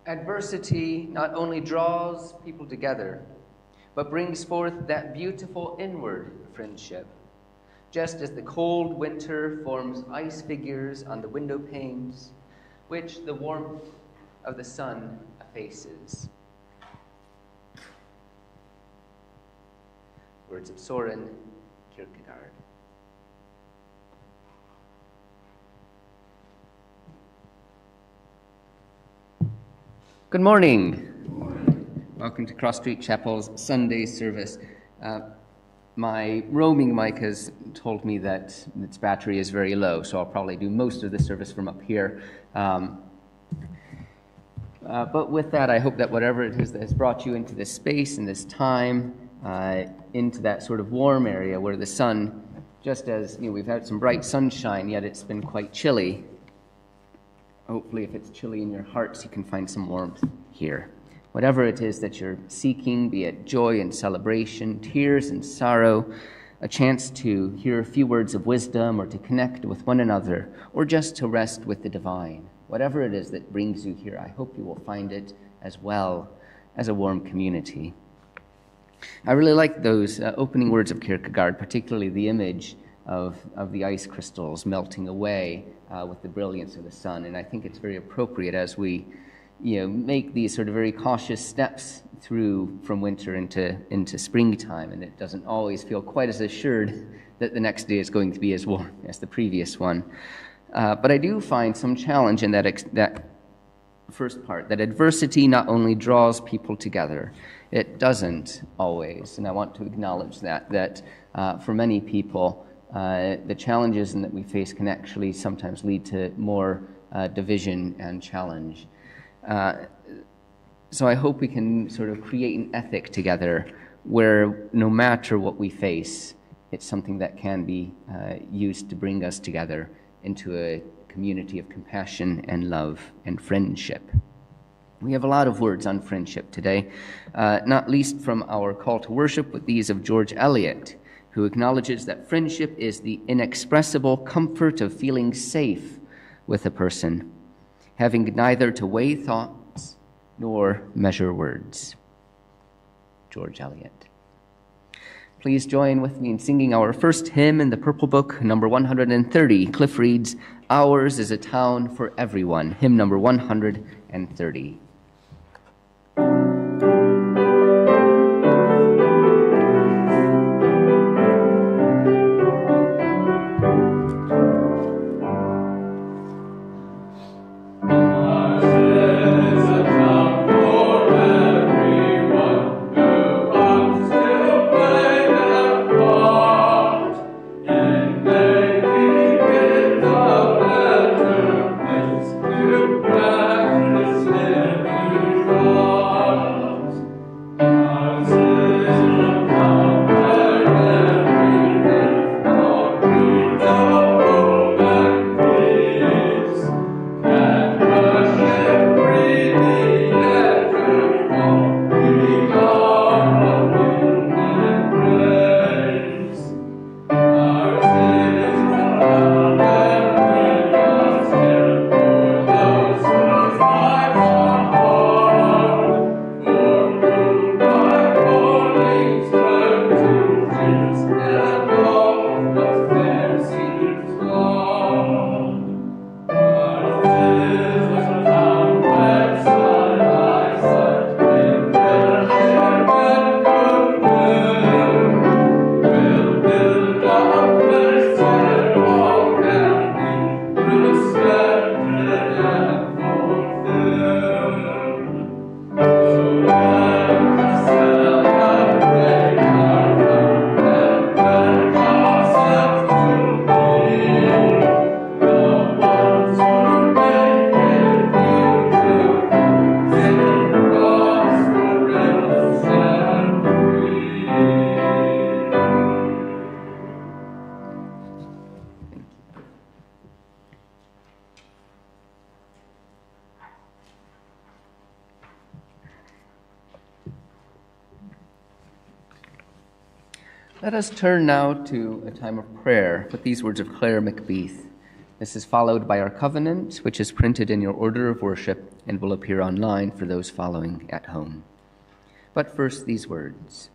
Adversity not only draws people together, but brings forth that beautiful inward friendship. Just as the cold winter forms ice figures on the window panes, which the warmth of the sun effaces. Words of Søren Kierkegaard. Good morning. Welcome to Cross Street Chapel's Sunday service. My roaming mic has told me that its battery is very low, so I'll probably do most of the service from up here. But with that, I hope that whatever it is that has brought you into this space and this time, into that sort of warm area where the sun, just as we've had some bright sunshine, yet it's been quite chilly. Hopefully, if it's chilly in your hearts, you can find some warmth here. Whatever it is that you're seeking, be it joy and celebration, tears and sorrow, a chance to hear a few words of wisdom or to connect with one another, or just to rest with the divine. Whatever it is that brings you here, I hope you will find it as well as a warm community. I really like those opening words of Kierkegaard, particularly the image of the ice crystals melting away with the brilliance of the sun. And I think it's very appropriate as we make these sort of very cautious steps through from winter into springtime, and it doesn't always feel quite as assured that the next day is going to be as warm as the previous one. But I do find some challenge in that first part, that adversity not only draws people together, it doesn't always. And I want to acknowledge that for many people, the challenges that we face can actually sometimes lead to more division and challenge. So I hope we can sort of create an ethic together where no matter what we face, it's something that can be used to bring us together into a community of compassion and love and friendship. We have a lot of words on friendship today, not least from our call to worship with these of George Eliot, who acknowledges that friendship is the inexpressible comfort of feeling safe with a person, having neither to weigh thoughts nor measure words. George Eliot. Please join with me in singing our first hymn in the Purple Book, number 130. Cliff reads, "Ours is a Town for Everyone," hymn number 130. Let us turn now to a time of prayer with these words of Claire Macbeath. This is followed by our covenant, which is printed in your order of worship and will appear online for those following at home. But first, these words.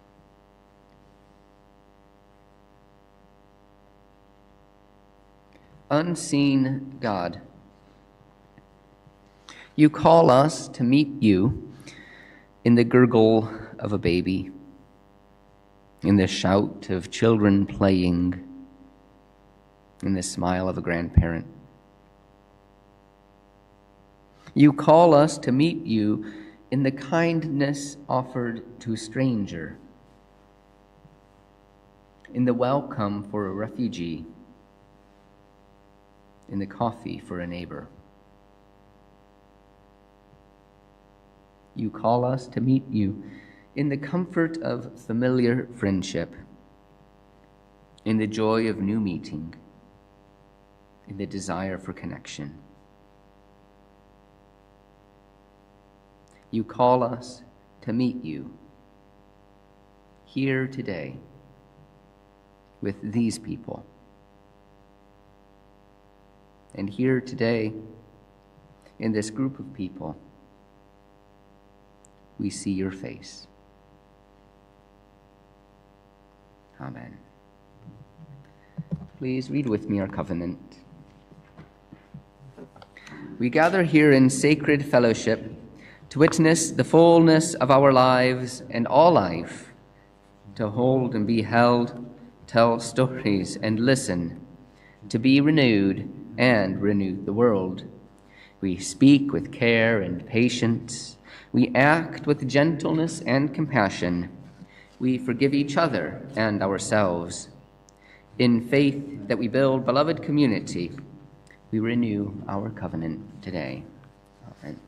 Unseen God, you call us to meet you in the gurgle of a baby, in the shout of children playing, in the smile of a grandparent. You call us to meet you in the kindness offered to a stranger, in the welcome for a refugee, in the coffee for a neighbor. You call us to meet you in the comfort of familiar friendship, in the joy of new meeting, in the desire for connection. You call us to meet you here today with these people. And here today, in this group of people, we see your face. Amen. Please read with me our covenant. We gather here in sacred fellowship to witness the fullness of our lives and all life, to hold and be held, tell stories and listen, to be renewed and renew the world. We speak with care and patience. We act with gentleness and compassion. We forgive each other and ourselves. In faith that we build beloved community, we renew our covenant today. Amen.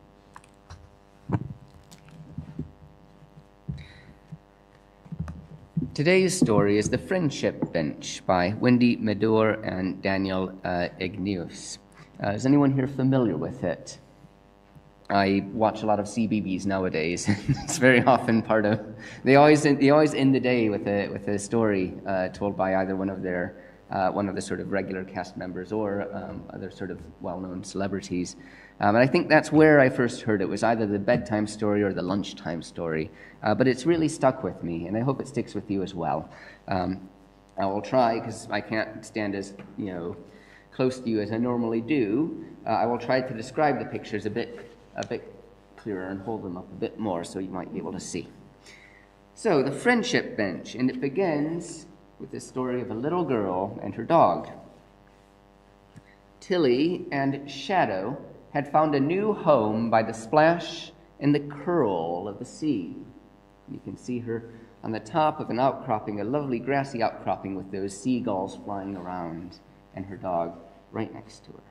Today's story is The Friendship Bench by Wendy Medor and Daniel Igneus. Is anyone here familiar with it? I watch a lot of CBeebies nowadays. It's very often part of. They always end the day with a story told by either one of the sort of regular cast members or other sort of well-known celebrities. And I think that's where I first heard it. Was either the bedtime story or the lunchtime story. But it's really stuck with me, and I hope it sticks with you as well. I will try, because I can't stand as close to you as I normally do. I will try to describe the pictures a bit clearer and hold them up a bit more so you might be able to see. So, the friendship bench, and it begins with the story of a little girl and her dog. Tilly and Shadow had found a new home by the splash and the curl of the sea. You can see her on the top of an outcropping, a lovely grassy outcropping with those seagulls flying around, and her dog right next to her.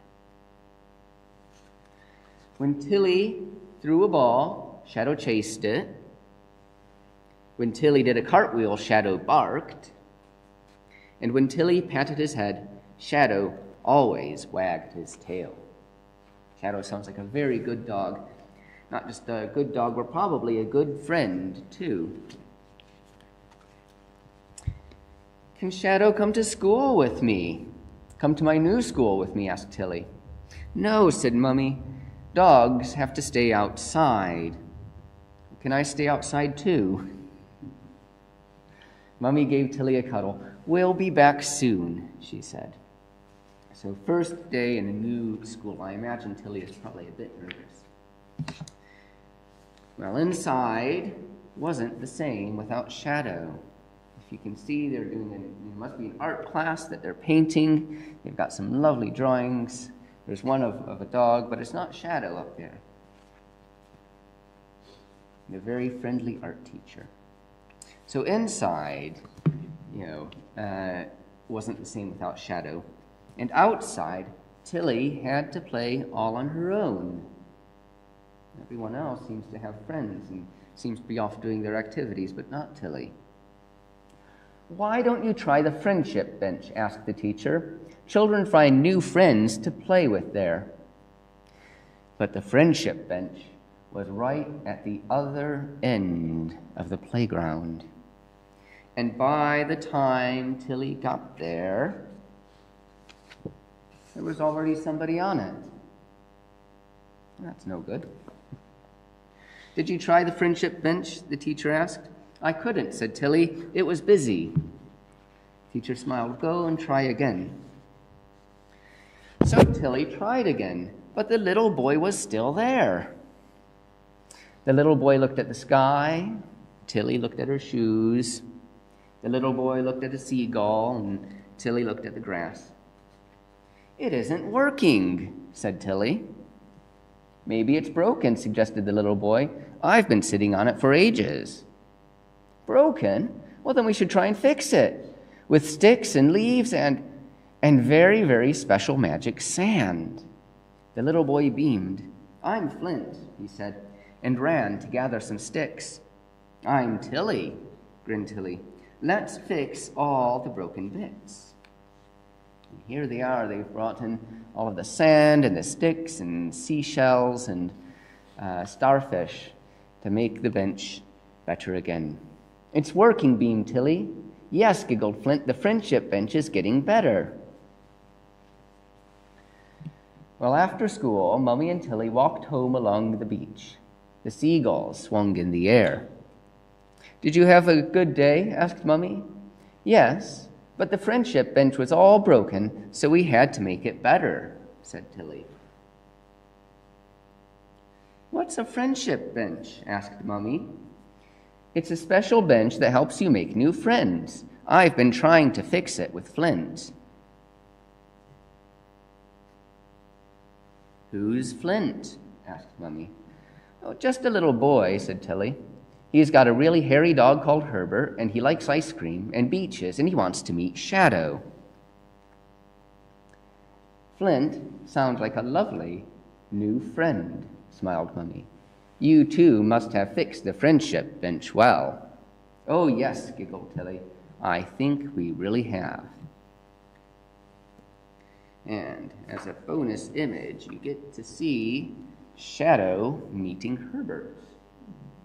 When Tilly threw a ball, Shadow chased it. When Tilly did a cartwheel, Shadow barked. And when Tilly patted his head, Shadow always wagged his tail. Shadow sounds like a very good dog. Not just a good dog, but probably a good friend, too. Can Shadow come to school with me? Come to my new school with me, asked Tilly. No, said Mummy. Dogs have to stay outside. Can I stay outside too? Mummy gave Tilly a cuddle. We'll be back soon, she said. So first day in a new school. I imagine Tilly is probably a bit nervous. Well, inside wasn't the same without Shadow. If you can see, they're doing it must be an art class that they're painting. They've got some lovely drawings. There's one of a dog, but it's not Shadow up there. And a very friendly art teacher. So inside, wasn't the same without Shadow. And outside, Tilly had to play all on her own. Everyone else seems to have friends and seems to be off doing their activities, but not Tilly. Why don't you try the friendship bench? Asked the teacher. Children find new friends to play with there. But the friendship bench was right at the other end of the playground. And by the time Tilly got there was already somebody on it. That's no good. Did you try the friendship bench? The teacher asked. I couldn't, said Tilly. It was busy. Teacher smiled. Go and try again. So Tilly tried again, but the little boy was still there. The little boy looked at the sky. Tilly looked at her shoes. The little boy looked at a seagull, and Tilly looked at the grass. It isn't working, said Tilly. Maybe it's broken, suggested the little boy. I've been sitting on it for ages. Broken? Well, then we should try and fix it with sticks and leaves and very, very special magic sand. The little boy beamed. I'm Flint, he said, and ran to gather some sticks. I'm Tilly, grinned Tilly. Let's fix all the broken bits. And here they are. They've brought in all of the sand and the sticks and seashells and starfish to make the bench better again. It's working, beamed Tilly. Yes, giggled Flint, the friendship bench is getting better. Well, after school, Mummy and Tilly walked home along the beach. The seagulls swung in the air. Did you have a good day? Asked Mummy. Yes, but the friendship bench was all broken, so we had to make it better, said Tilly. What's a friendship bench? Asked Mummy. It's a special bench that helps you make new friends. I've been trying to fix it with Flint. Who's Flint? Asked Mummy. Oh, just a little boy, said Tilly. He's got a really hairy dog called Herbert, and he likes ice cream and beaches, and he wants to meet Shadow. Flint sounds like a lovely new friend, smiled Mummy. You two must have fixed the friendship bench well. Oh, yes, giggled Tilly. I think we really have. And as a bonus image, you get to see Shadow meeting Herbert.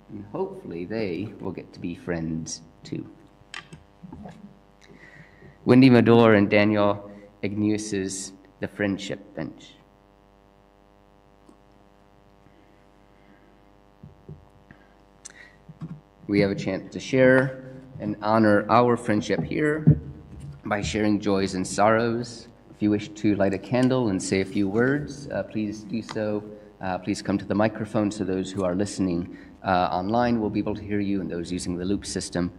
And hopefully they will get to be friends too. Wendy Madore and Daniel Ignius's The Friendship Bench. We have a chance to share and honor our friendship here by sharing joys and sorrows. If you wish to light a candle and say a few words, please do so. Please come to the microphone so those who are listening online will be able to hear you, and those using the loop system.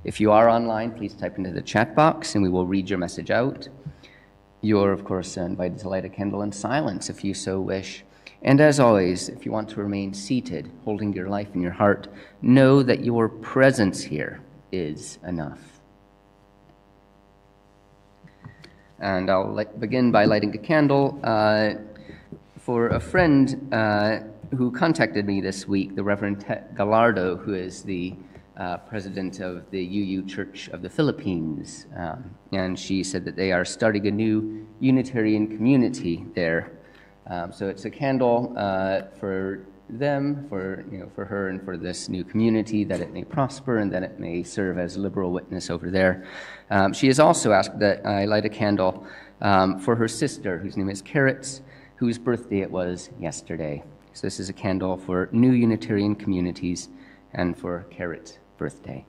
If you are online, please type into the chat box and we will read your message out. You're, of course, invited to light a candle in silence if you so wish. And as always, if you want to remain seated, holding your life in your heart, know that your presence here is enough. And I'll begin by lighting a candle for a friend who contacted me this week, the Reverend Tet Gallardo, who is the president of the UU Church of the Philippines. And she said that they are starting a new Unitarian community there. So it's a candle for them, for her and for this new community, that it may prosper and that it may serve as liberal witness over there. She has also asked that I light a candle for her sister, whose name is Carrots, whose birthday it was yesterday. So this is a candle for new Unitarian communities and for Carrot's birthday.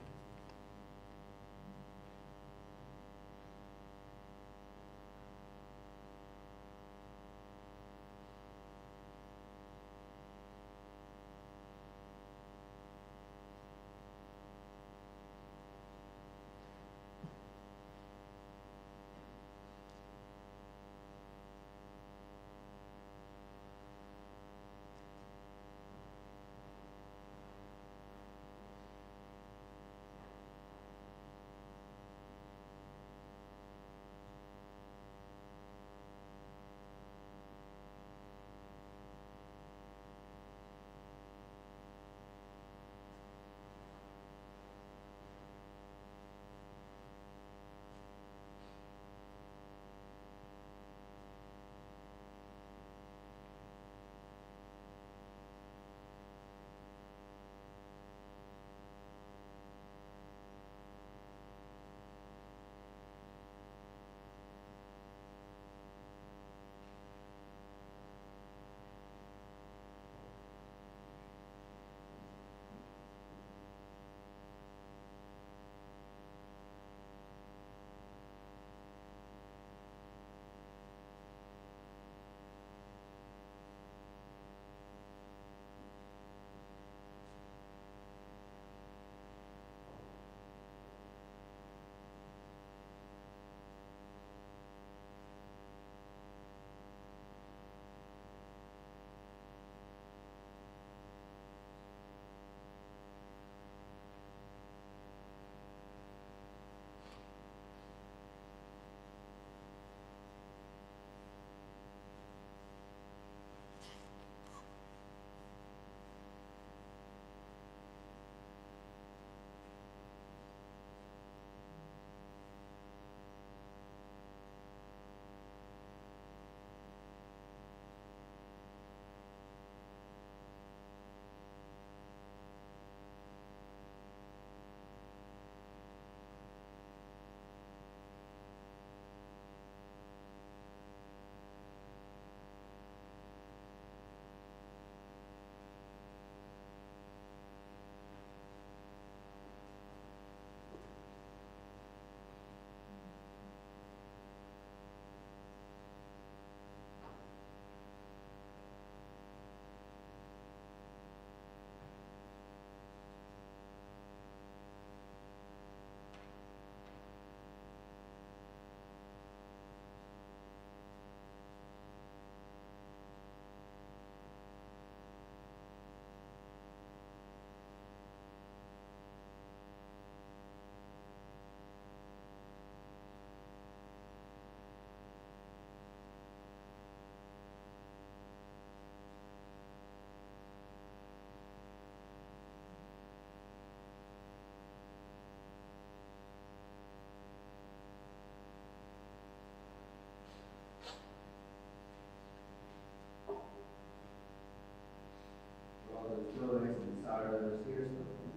brothers, hear spoken,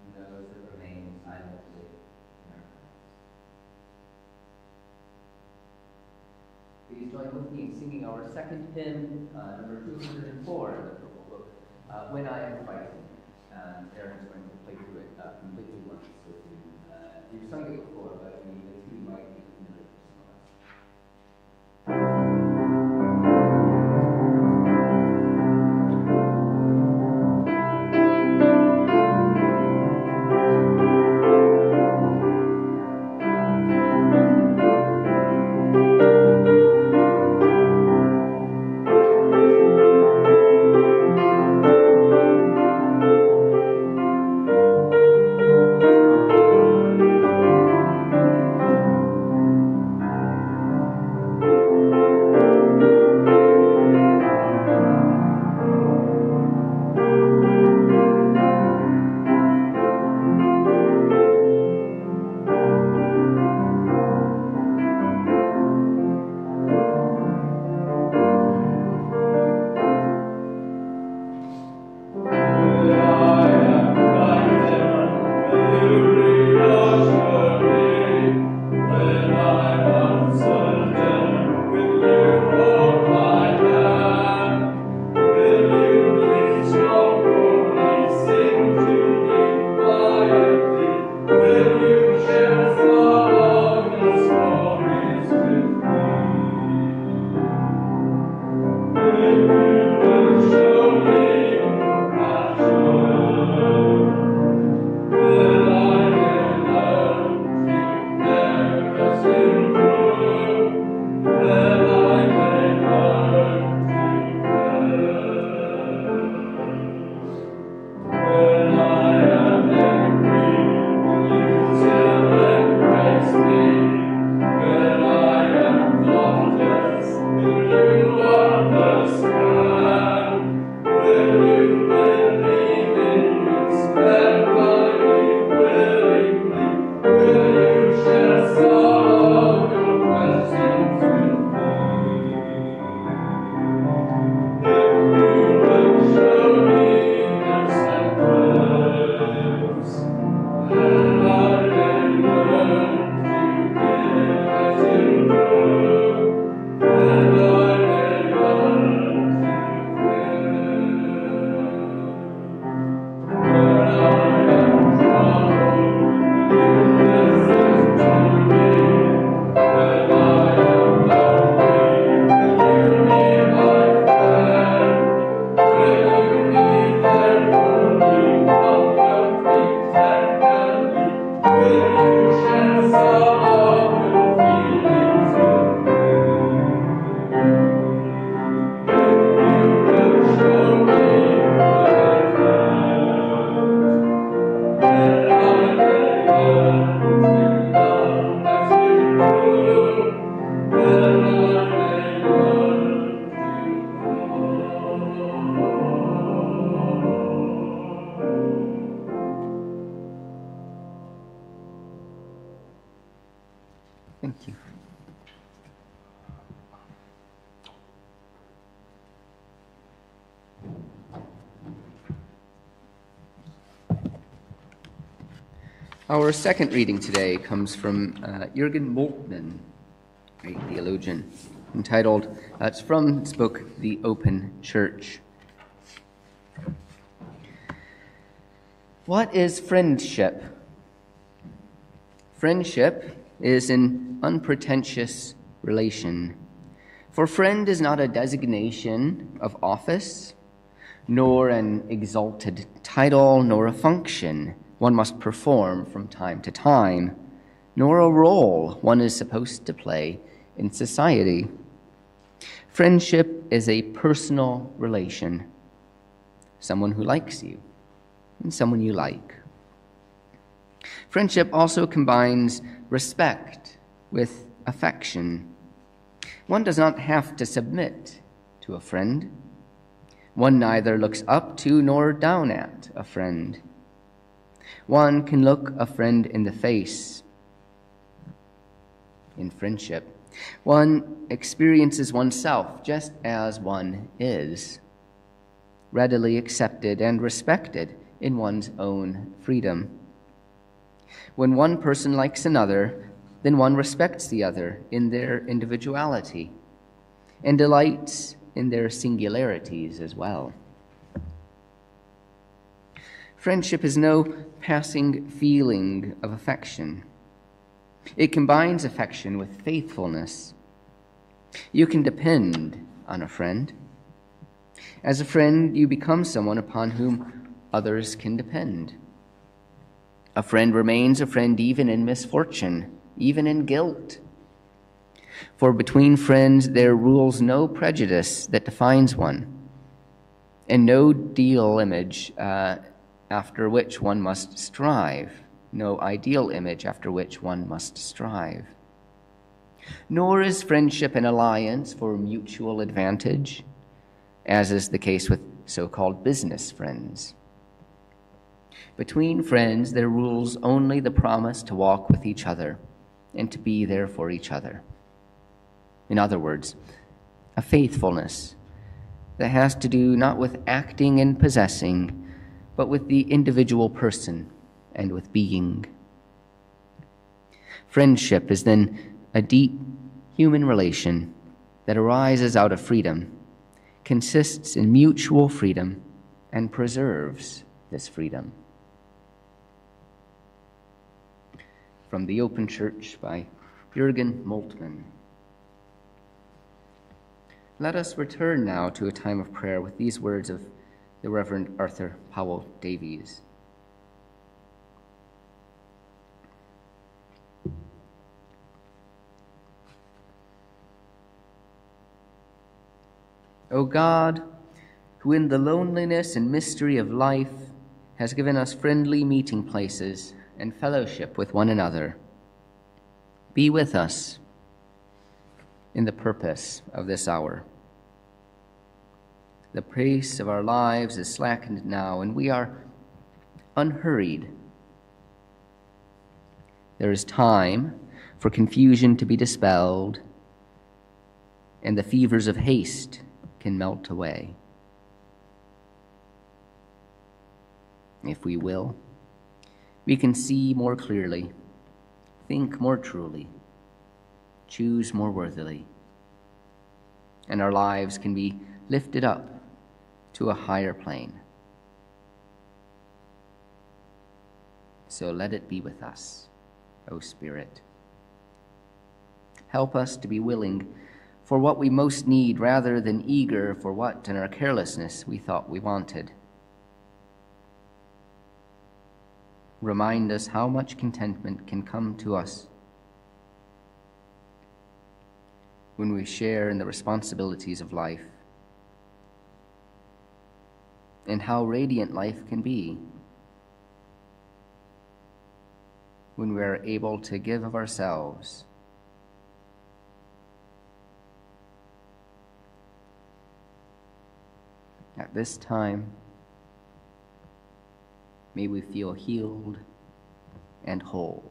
and those that remain silently in our hearts. Please join with me in singing our second hymn, number 204 in the Purple Book, When I Am Fighting. Aaron's going to play through it completely once. So you've sung it before, but the key might be familiar to some of us. Thank you. Our second reading today comes from Jürgen Moltmann, great theologian, entitled, it's from his book, The Open Church. What is friendship? Friendship is an unpretentious relation. For friend is not a designation of office, nor an exalted title, nor a function one must perform from time to time, nor a role one is supposed to play in society. Friendship is a personal relation, someone who likes you and someone you like. Friendship also combines respect with affection. One does not have to submit to a friend. One neither looks up to nor down at a friend. One can look a friend in the face. In friendship, one experiences oneself just as one is. readily accepted and respected in one's own freedom. When one person likes another, then one respects the other in their individuality and delights in their singularities as well. Friendship is no passing feeling of affection. It combines affection with faithfulness. You can depend on a friend. As a friend, you become someone upon whom others can depend. A friend remains a friend even in misfortune, even in guilt. For between friends there rules no prejudice that defines one, and no ideal image after which one must strive, no ideal image after which one must strive. Nor is friendship an alliance for mutual advantage, as is the case with so-called business friends. Between friends, there rules only the promise to walk with each other and to be there for each other. In other words, a faithfulness that has to do not with acting and possessing, but with the individual person and with being. Friendship is then a deep human relation that arises out of freedom, consists in mutual freedom, and preserves this freedom. From the Open Church by Jürgen Moltmann. Let us return now to a time of prayer with these words of the Reverend Arthur Powell Davies. O God, who in the loneliness and mystery of life has given us friendly meeting places and fellowship with one another, be with us in the purpose of this hour. The pace of our lives is slackened now, and we are unhurried. There is time for confusion to be dispelled, and the fevers of haste can melt away. If we will, we can see more clearly, think more truly, choose more worthily, and our lives can be lifted up to a higher plane. So let it be with us, O Spirit. Help us to be willing for what we most need rather than eager for what in our carelessness we thought we wanted. Remind us how much contentment can come to us when we share in the responsibilities of life, and how radiant life can be when we are able to give of ourselves at this time. May we feel healed and whole.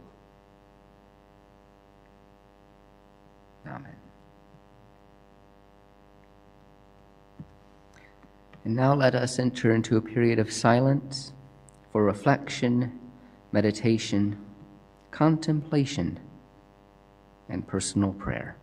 Amen. And now let us enter into a period of silence for reflection, meditation, contemplation, and personal prayer.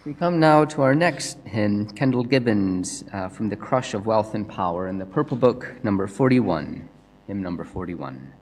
We come now to our next hymn, Kendall Gibbons, from The Crush of Wealth and Power, in the Purple Book, number 41, hymn number 41.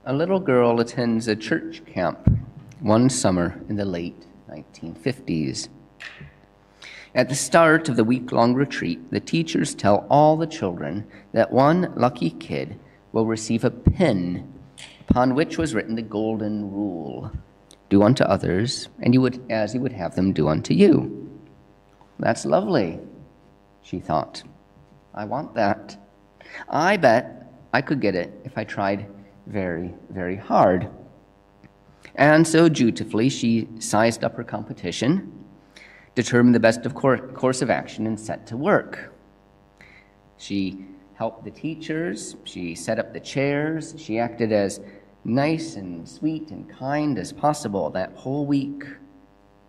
A little girl attends a church camp one summer in the late 1950s. At the start of the week-long retreat, the teachers tell all the children that one lucky kid will receive a pin upon which was written the golden rule: do unto others as you would have them do unto you. That's lovely, she thought. I want that. I bet I could get it if I tried very, very hard. And so dutifully, she sized up her competition, determined the best of course of action, and set to work. She helped the teachers, she set up the chairs, she acted as nice and sweet and kind as possible that whole week.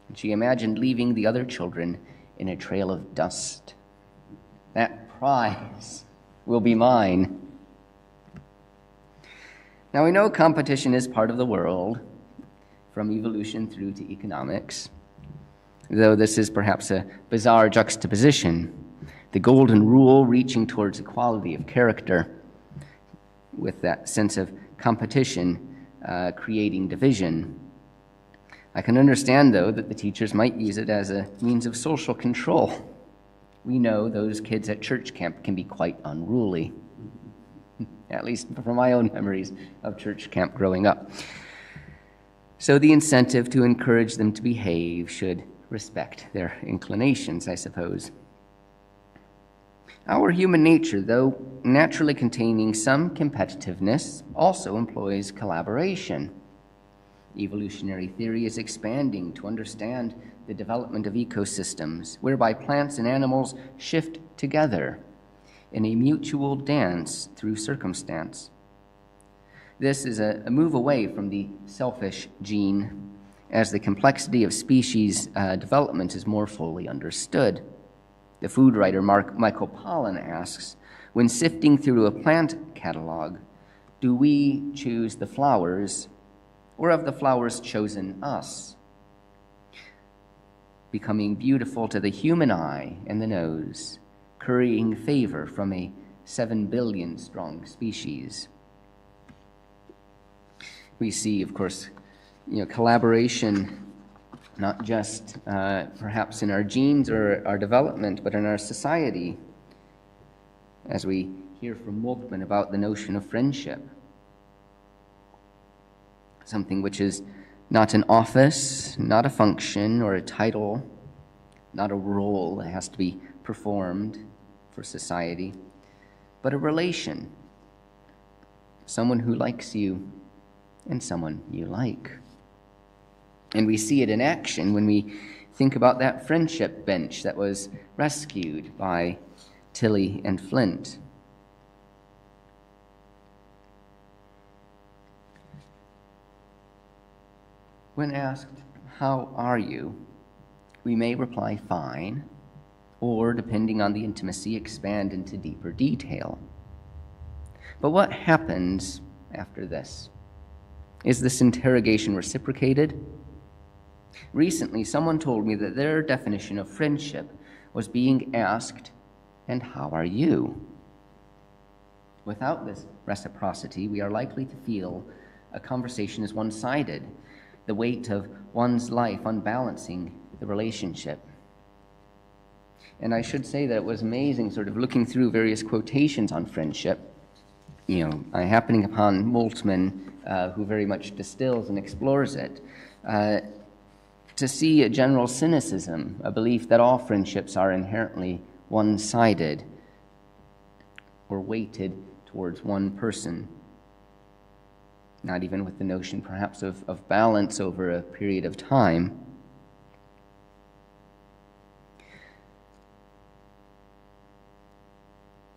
And she imagined leaving the other children in a trail of dust. That prize will be mine. Now, we know competition is part of the world, from evolution through to economics, though this is perhaps a bizarre juxtaposition, the golden rule reaching towards equality of character, with that sense of competition creating division. I can understand, though, that the teachers might use it as a means of social control. We know those kids at church camp can be quite unruly, at least from my own memories of church camp growing up. So the incentive to encourage them to behave should respect their inclinations, I suppose. Our human nature, though naturally containing some competitiveness, also employs collaboration. Evolutionary theory is expanding to understand the development of ecosystems, whereby plants and animals shift together in a mutual dance through circumstance. This is a move away from the selfish gene, as the complexity of species development is more fully understood. The food writer Michael Pollan asks, when sifting through a plant catalog, do we choose the flowers, or have the flowers chosen us? Becoming beautiful to the human eye and the nose, currying favor from a 7 billion strong species. We see, of course, collaboration not just perhaps in our genes or our development, but in our society, as we hear from Moltmann about the notion of friendship, something which is not an office, not a function or a title, not a role that has to be performed for society, but a relation, someone who likes you and someone you like. And we see it in action when we think about that friendship bench that was rescued by Tilly and Flint. When asked, "How are you?" we may reply, "Fine," or, depending on the intimacy, expand into deeper detail. But what happens after this? Is this interrogation reciprocated? Recently, someone told me that their definition of friendship was being asked, "And how are you?" Without this reciprocity, we are likely to feel a conversation is one-sided, the weight of one's life unbalancing the relationship. And I should say that it was amazing sort of looking through various quotations on friendship, happening upon Moltmann, who very much distills and explores it, to see a general cynicism, a belief that all friendships are inherently one-sided or weighted towards one person, not even with the notion perhaps of balance over a period of time.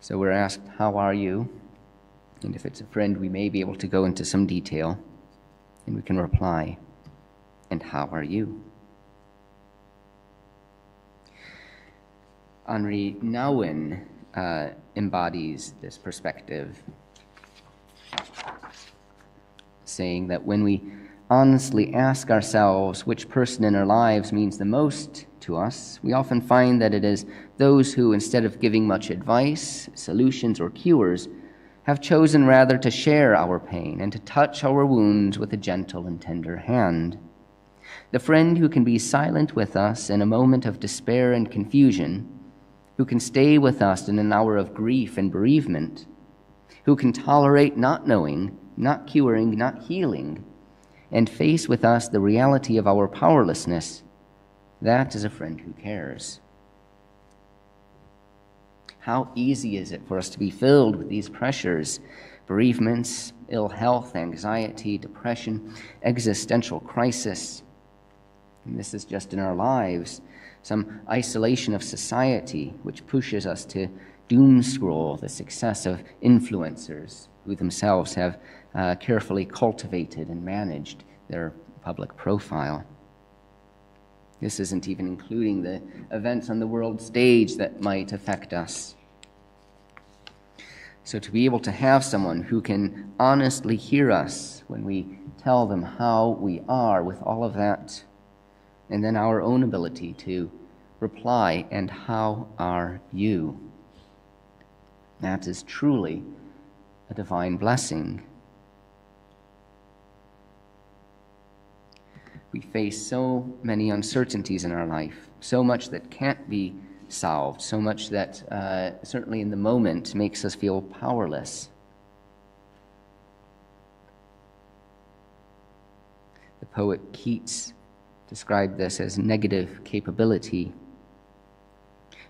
So we're asked, "How are you?" And if it's a friend, we may be able to go into some detail, and we can reply, "And how are you?" Henri Nouwen embodies this perspective, saying that when we honestly ask ourselves which person in our lives means the most to us, we often find that it is those who, instead of giving much advice, solutions, or cures, have chosen rather to share our pain and to touch our wounds with a gentle and tender hand. The friend who can be silent with us in a moment of despair and confusion, who can stay with us in an hour of grief and bereavement, who can tolerate not knowing, not curing, not healing, and face with us the reality of our powerlessness, that is a friend who cares. How easy is it for us to be filled with these pressures, bereavements, ill health, anxiety, depression, existential crisis. And this is just in our lives, some isolation of society which pushes us to doom scroll the success of influencers who themselves have carefully cultivated and managed their public profile. This isn't even including the events on the world stage that might affect us. So to be able to have someone who can honestly hear us when we tell them how we are with all of that, and then our own ability to reply, "And how are you?" That is truly a divine blessing. We face so many uncertainties in our life, so much that can't be solved, so much that certainly in the moment makes us feel powerless. The poet Keats described this as negative capability,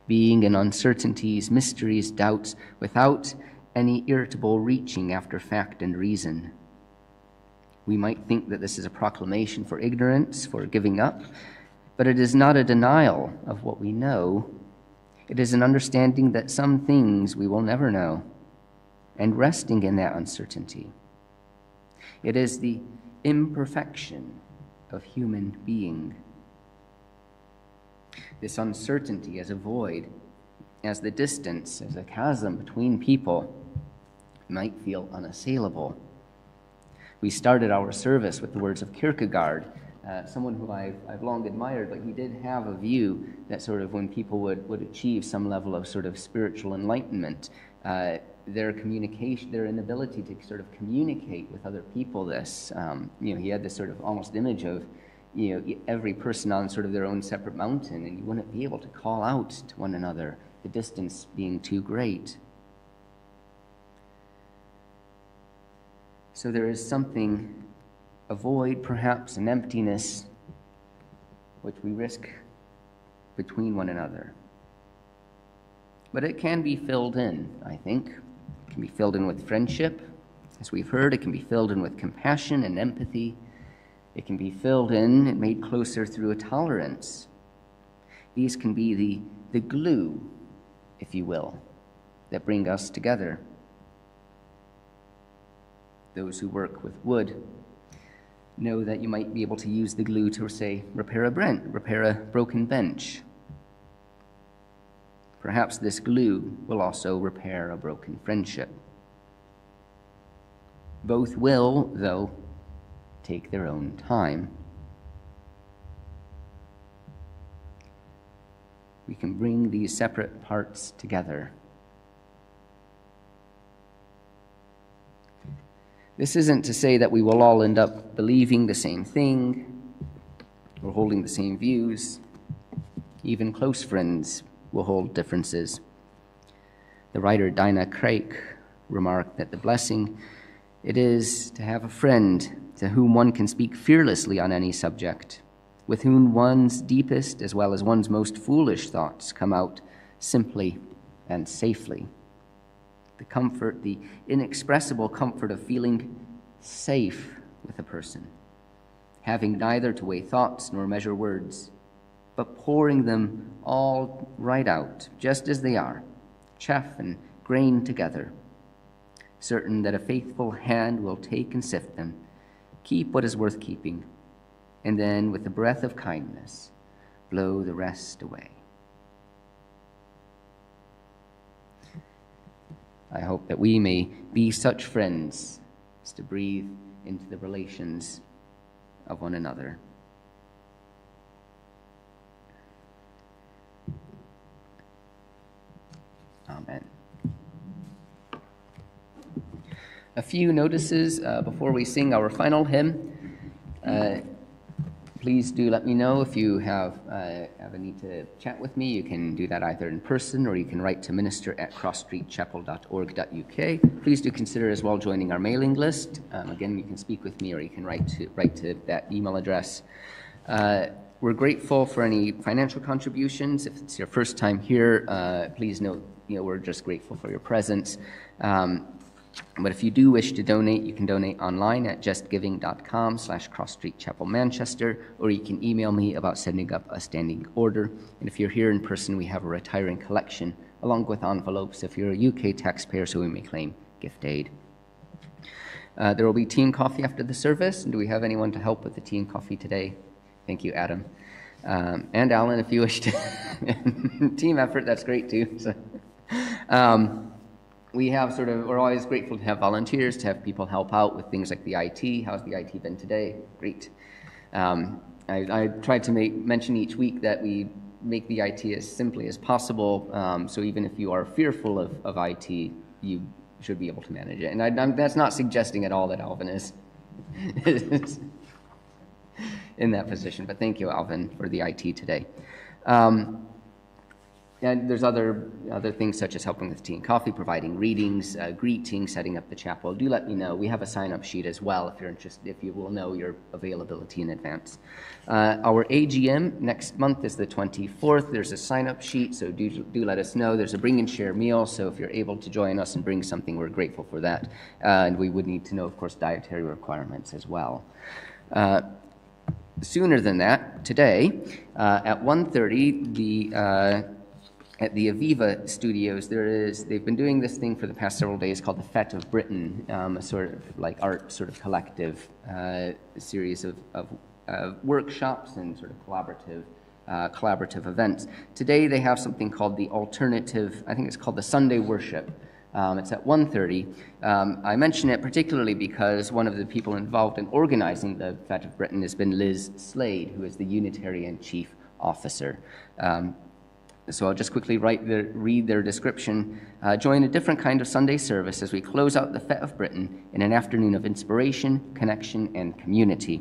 being in uncertainties, mysteries, doubts, without any irritable reaching after fact and reason. We might think that this is a proclamation for ignorance, for giving up, but it is not a denial of what we know. It is an understanding that some things we will never know, and resting in that uncertainty. It is the imperfection of human being. This uncertainty as a void, as the distance, as a chasm between people, might feel unassailable. We started our service with the words of Kierkegaard, someone who I've long admired, but he did have a view that sort of when people would achieve some level of sort of spiritual enlightenment, their communication, their inability to sort of communicate with other people, he had this sort of almost image of every person on sort of their own separate mountain, and you wouldn't be able to call out to one another, the distance being too great. So there is something, a void perhaps, an emptiness, which we risk between one another. But it can be filled in, I think. It can be filled in with friendship. As we've heard, it can be filled in with compassion and empathy. It can be filled in and made closer through a tolerance. These can be the glue, if you will, that bring us together. Those who work with wood know that you might be able to use the glue to, say, repair a broken bench. Perhaps this glue will also repair a broken friendship. Both will, though, take their own time. We can bring these separate parts together. This isn't to say that we will all end up believing the same thing or holding the same views. Even close friends will hold differences. The writer Dinah Craik remarked that the blessing it is to have a friend to whom one can speak fearlessly on any subject, with whom one's deepest as well as one's most foolish thoughts come out simply and safely. The comfort, the inexpressible comfort of feeling safe with a person, having neither to weigh thoughts nor measure words, but pouring them all right out, just as they are, chaff and grain together, certain that a faithful hand will take and sift them, keep what is worth keeping, and then with the breath of kindness, blow the rest away. I hope that we may be such friends as to breathe into the relations of one another. Amen. A few notices before we sing our final hymn. Please do let me know if you have a need to chat with me. You can do that either in person or you can write to minister@crossstreetchapel.org.uk. Please do consider as well joining our mailing list. Again, you can speak with me or you can write to that email address. We're grateful for any financial contributions. If it's your first time here, please note, we're just grateful for your presence. But if you do wish to donate, you can donate online at justgiving.com/crossstreetchapelmanchester, or you can email me about setting up a standing order. And if you're here in person, we have a retiring collection along with envelopes if you're a UK taxpayer, so we may claim gift aid. There will be tea and coffee after the service. And do we have anyone to help with the tea and coffee today? Thank you, Adam. And Alan, if you wish to. Team effort, that's great too. So, we're always grateful to have volunteers, to have people help out with things like the IT. How's the IT been today? Great. I try to mention each week that we make the IT as simply as possible, so even if you are fearful of IT, you should be able to manage it. And that's not suggesting at all that Alvin is in that position, but thank you, Alvin, for the IT today. And there's other things such as helping with tea and coffee, providing readings, greetings, setting up the chapel. Do let me know. We have a sign-up sheet as well if you're interested, if you will know your availability in advance. Our AGM next month is the 24th. There's a sign-up sheet, so do let us know. There's a bring and share meal, so if you're able to join us and bring something, we're grateful for that. And we would need to know, of course, dietary requirements as well. Sooner than that, today, at 1:30, at the Aviva Studios, they've been doing this thing for the past several days called the Fête of Britain, a sort of like art sort of collective series of workshops and sort of collaborative events. Today they have something called the alternative, I think it's called the Sunday Worship. It's at 1:30. I mention it particularly because one of the people involved in organizing the Fête of Britain has been Liz Slade, who is the Unitarian Chief Officer. So I'll just quickly read their description. Join a different kind of Sunday service as we close out the Fête of Britain in an afternoon of inspiration, connection, and community.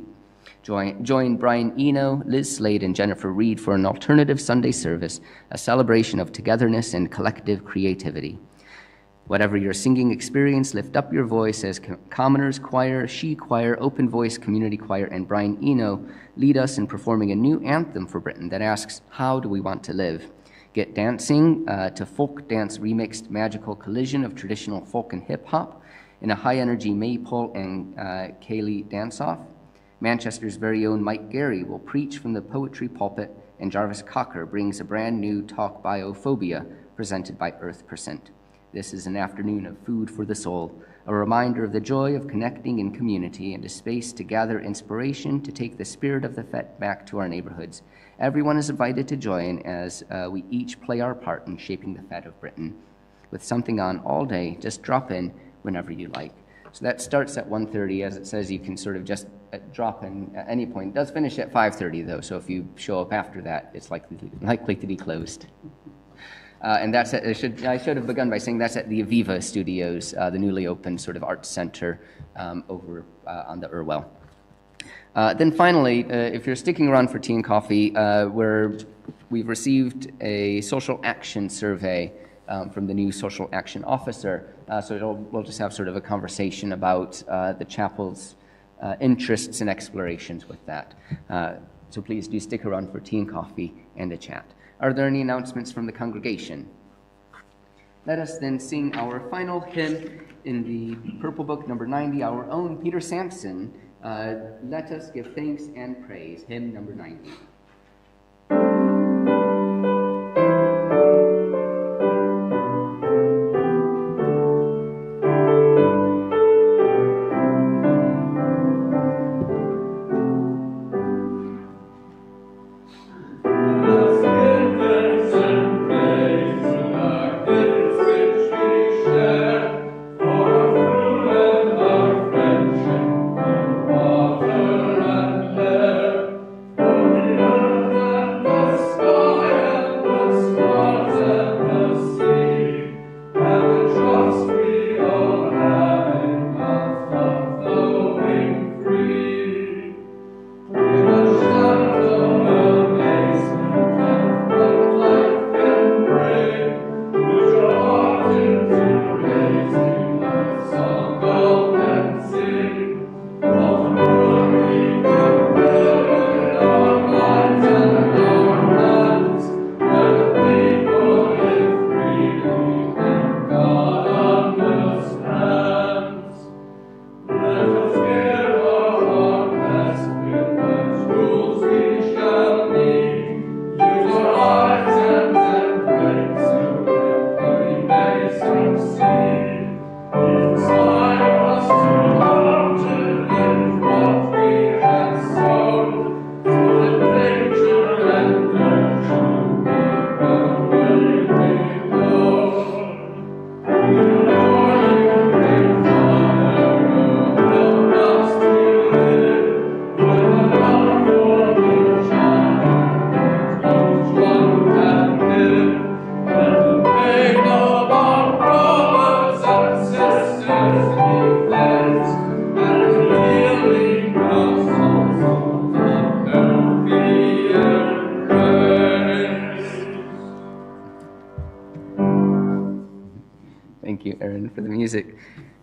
Join Brian Eno, Liz Slade, and Jennifer Reed for an alternative Sunday service, a celebration of togetherness and collective creativity. Whatever your singing experience, lift up your voice as Commoners Choir, She Choir, Open Voice Community Choir, and Brian Eno lead us in performing a new anthem for Britain that asks, how do we want to live? Get dancing to folk dance remixed magical collision of traditional folk and hip hop in a high-energy Maypole and Kaylee dance-off. Manchester's very own Mike Gary will preach from the poetry pulpit, and Jarvis Cocker brings a brand new talk biophobia presented by Earth Percent. This is an afternoon of food for the soul, a reminder of the joy of connecting in community and a space to gather inspiration to take the spirit of the Fete back to our neighborhoods. Everyone is invited to join as we each play our part in shaping the Fete of Britain. With something on all day, just drop in whenever you like. So that starts at 1:30. As it says, you can sort of just drop in at any point. It does finish at 5:30 though, so if you show up after that, it's likely to be closed. And that's at, I should have begun by saying that's at the Aviva Studios, the newly opened sort of arts center over on the Irwell. Then finally, if you're sticking around for tea and coffee, we've received a social action survey from the new social action officer. So we'll just have sort of a conversation about the chapel's interests and explorations with that. So please do stick around for tea and coffee and a chat. Are there any announcements from the congregation? Let us then sing our final hymn in the Purple Book, number 90, our own Peter Sampson. Let us give thanks and praise, hymn number 90.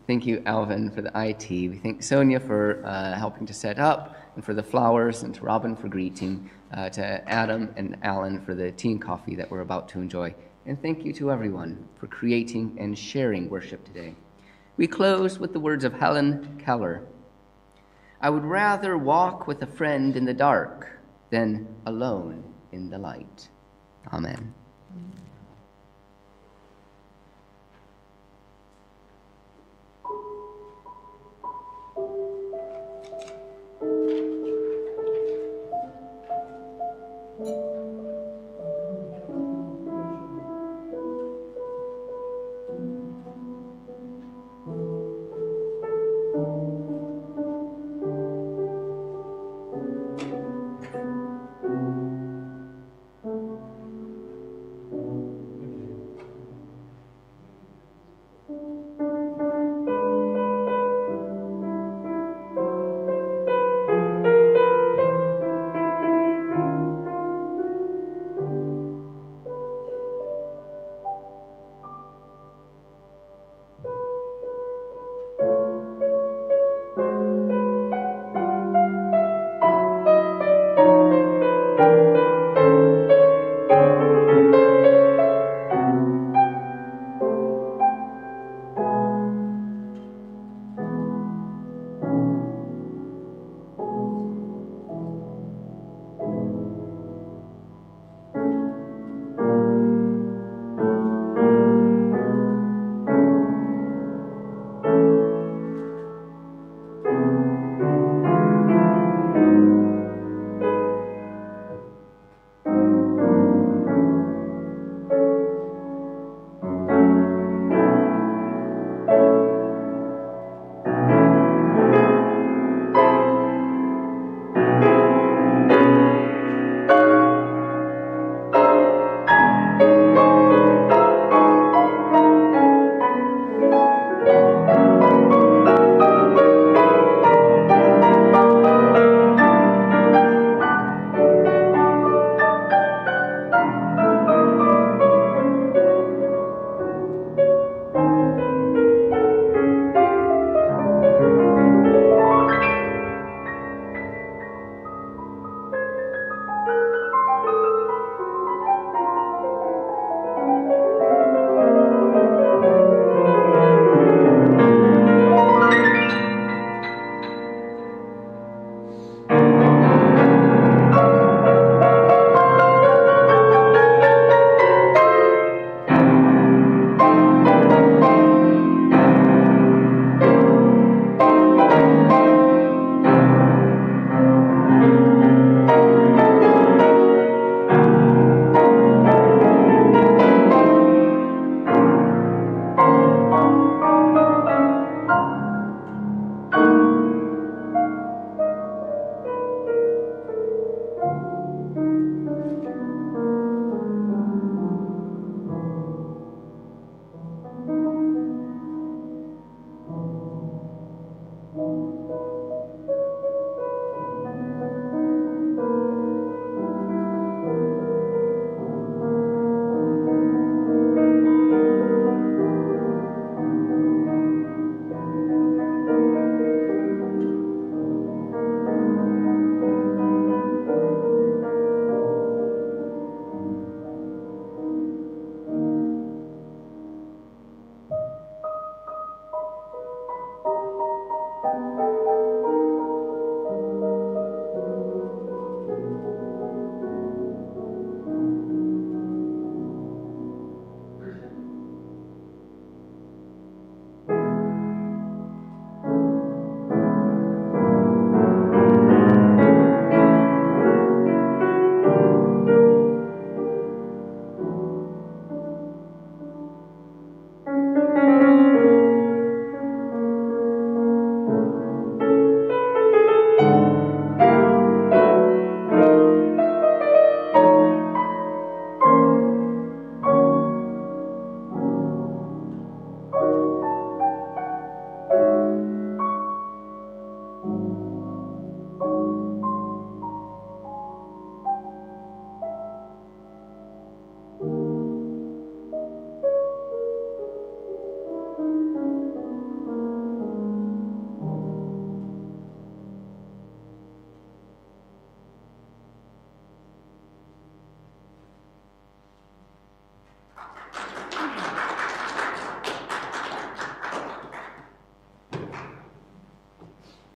Thank you, Alvin, for the IT. We thank Sonia for helping to set up, and for the flowers, and to Robin for greeting, to Adam and Alan for the tea and coffee that we're about to enjoy. And thank you to everyone for creating and sharing worship today. We close with the words of Helen Keller. I would rather walk with a friend in the dark than alone in the light. Amen.